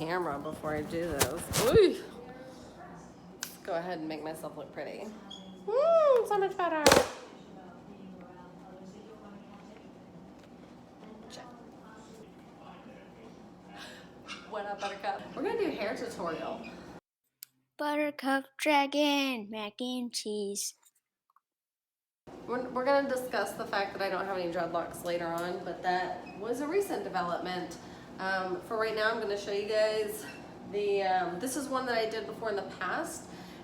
camera before I do this. Ooh. Let's go ahead and make myself look pretty. So much better. Check. What up, Buttercup? We're gonna do hair tutorial. Buttercup Dragon Mac and Cheese. We're going to discuss the fact that I don't have any dreadlocks later on, but that was a recent development. For right now, I'm going to show you guys this is one that I did before in the past,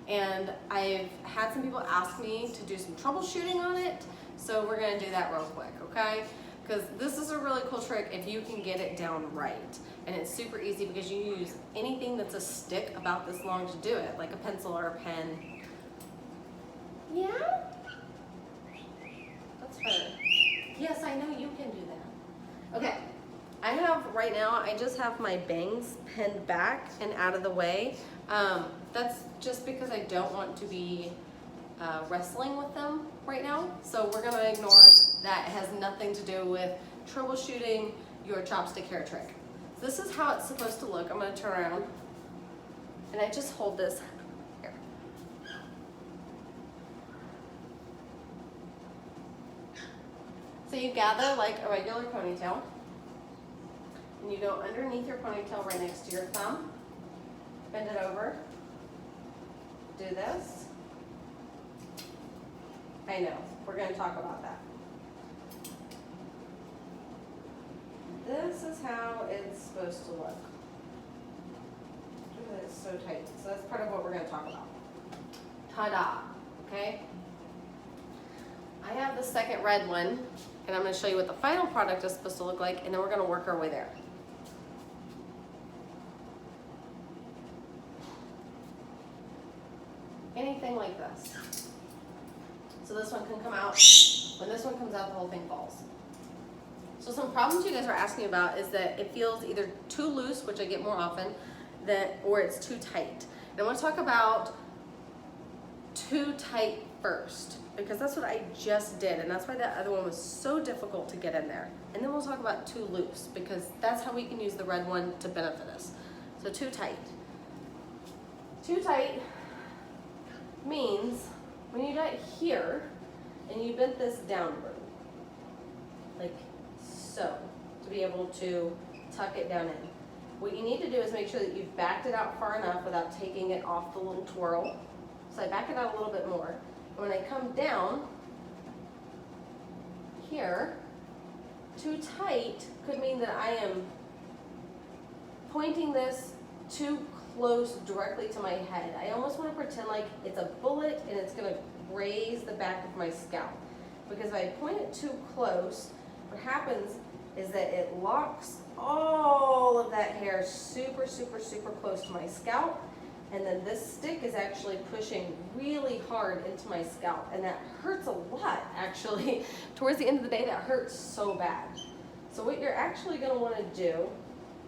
and I've had some people ask me to do some troubleshooting on it, so we're going to do that real quick, okay? Because this is a really cool trick if you can get it down right. And it's super easy because you use anything that's a stick about this long to do it, like a pencil or a pen. Yeah? That's her. Yes, I know you can do that. Okay, I have right now, I just have my bangs pinned back and out of the way. That's just because I don't want to be wrestling with them right now. So we're gonna ignore that. It has nothing to do with troubleshooting your chopstick hair trick. This is how it's supposed to look. I'm gonna turn around and I just hold this here. So you gather like a regular ponytail and you go underneath your ponytail right next to your thumb, bend it over, do this. I know, we're gonna talk about that. This is how it's supposed to look. It's so tight. So that's part of what we're going to talk about. Ta-da! Okay? I have the second red one, and I'm going to show you what the final product is supposed to look like, and then we're going to work our way there. Anything like this. So this one can come out. When this one comes out, the whole thing falls. So some problems you guys are asking about is that it feels either too loose, which I get more often, or it's too tight. And I want to talk about too tight first, because that's what I just did, and that's why that other one was so difficult to get in there. And then we'll talk about too loose, because that's how we can use the red one to benefit us. So too tight. Too tight means when you got here and you bent this downward, like so, to be able to tuck it down in. What you need to do is make sure that you've backed it out far enough without taking it off the little twirl. So I back it out a little bit more. And when I come down here, too tight could mean that I am pointing this too close directly to my head. I almost want to pretend like it's a bullet and it's going to graze the back of my scalp. Because if I point it too close, what happens is that it locks all of that hair super, super, super close to my scalp, and then this stick is actually pushing really hard into my scalp, and that hurts a lot, actually. Towards the end of the day, that hurts so bad. So what you're actually going to want to do,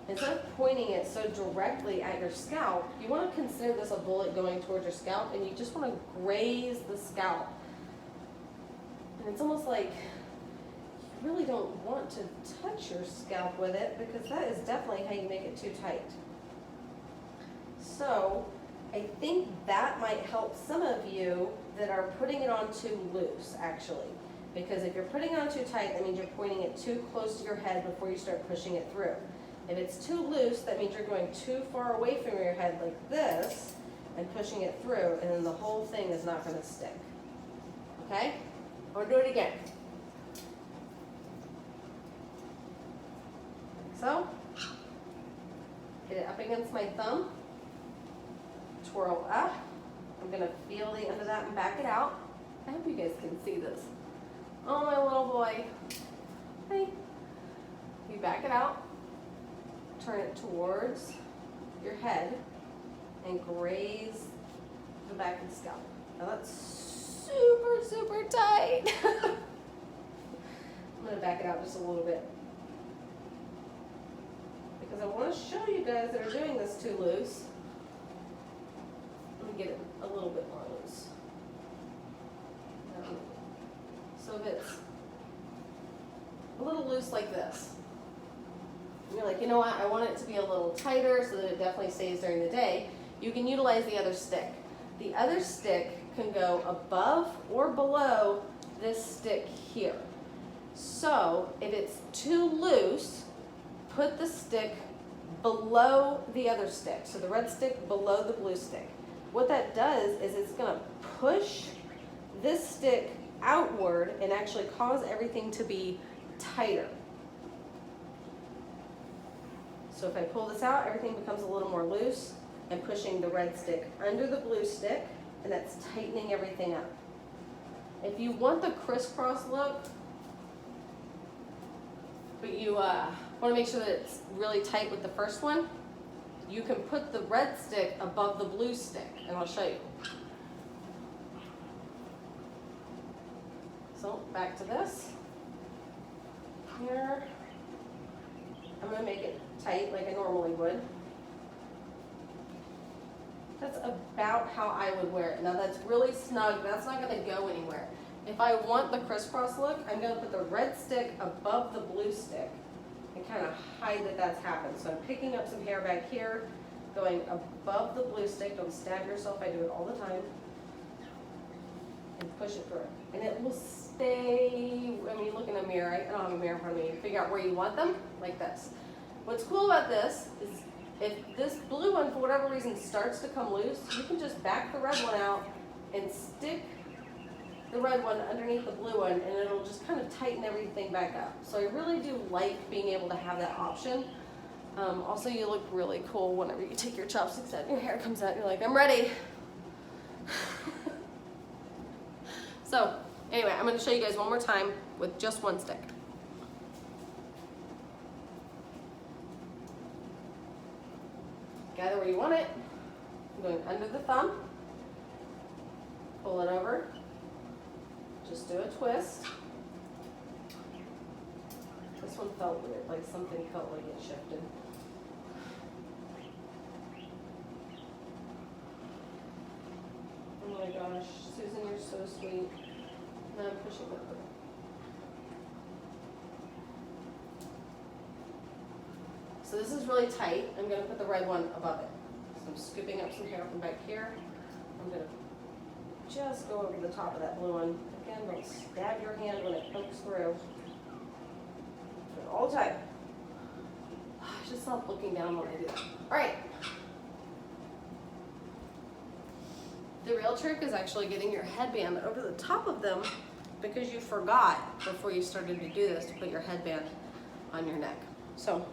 instead of pointing it so directly at your scalp, you want to consider this a bullet going towards your scalp, and you just want to graze the scalp. And it's almost like you really don't want to touch your scalp with it, because that is definitely how you make it too tight. So I think that might help some of you that are putting it on too loose, actually. Because if you're putting it on too tight, that means you're pointing it too close to your head before you start pushing it through. If it's too loose, that means you're going too far away from your head like this and pushing it through, and then the whole thing is not going to stick. Okay? I'm going to do it again. So, get it up against my thumb, twirl up. I'm going to feel the end of that and back it out. I hope you guys can see this. Oh, my little boy. Hey. You back it out, turn it towards your head, and graze the back of the scalp. Now that's super, super tight. I'm going to back it out just a little bit, because I want to show you guys that are doing this too loose. Let me get it a little bit more loose. So if it's a little loose like this, you're like, you know what, I want it to be a little tighter so that it definitely stays during the day, you can utilize the other stick. The other stick can go above or below this stick here. So if it's too loose, put the stick below the other stick. So the red stick below the blue stick. What that does is it's gonna push this stick outward and actually cause everything to be tighter. So if I pull this out, everything becomes a little more loose and pushing the red stick under the blue stick, and that's tightening everything up. If you want the crisscross look, but you want to make sure that it's really tight with the first one, you can put the red stick above the blue stick, and I'll show you. So back to this. Here, I'm going to make it tight like I normally would. That's about how I would wear it. Now that's really snug, that's not going to go anywhere. If I want the crisscross look, I'm going to put the red stick above the blue stick and kind of hide that that's happened. So I'm picking up some hair back here, going above the blue stick. Don't stab yourself, I do it all the time. And push it through. And it will stay, I mean, look in a mirror, right? I don't have a mirror in front of me. Figure out where you want them, like this. What's cool about this is if this blue one, for whatever reason, starts to come loose, you can just back the red one out and stick the red one underneath the blue one, and it'll just kind of tighten everything back up. So I really do like being able to have that option. Also, you look really cool whenever you take your chopsticks out and your hair comes out and you're like, I'm ready. So anyway, I'm going to show you guys one more time with just one stick. Gather where you want it. I'm going under the thumb. Pull it over. Just do a twist. This one felt weird, like something felt like it shifted. Oh my gosh, Susan, you're so sweet. Now I'm pushing it over. So this is really tight. I'm going to put the red one above it. So I'm scooping up some hair from back here. I'm going to just go over the top of that blue one. Again, don't stab your hand when it pokes through. Put it all tight. I just stop looking down when I do that. All right. The real trick is actually getting your headband over the top of them, because you forgot before you started to do this to put your headband on your neck. So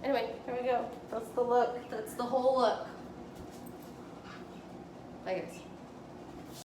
anyway, here we go. That's the look. That's the whole look. Bye guys.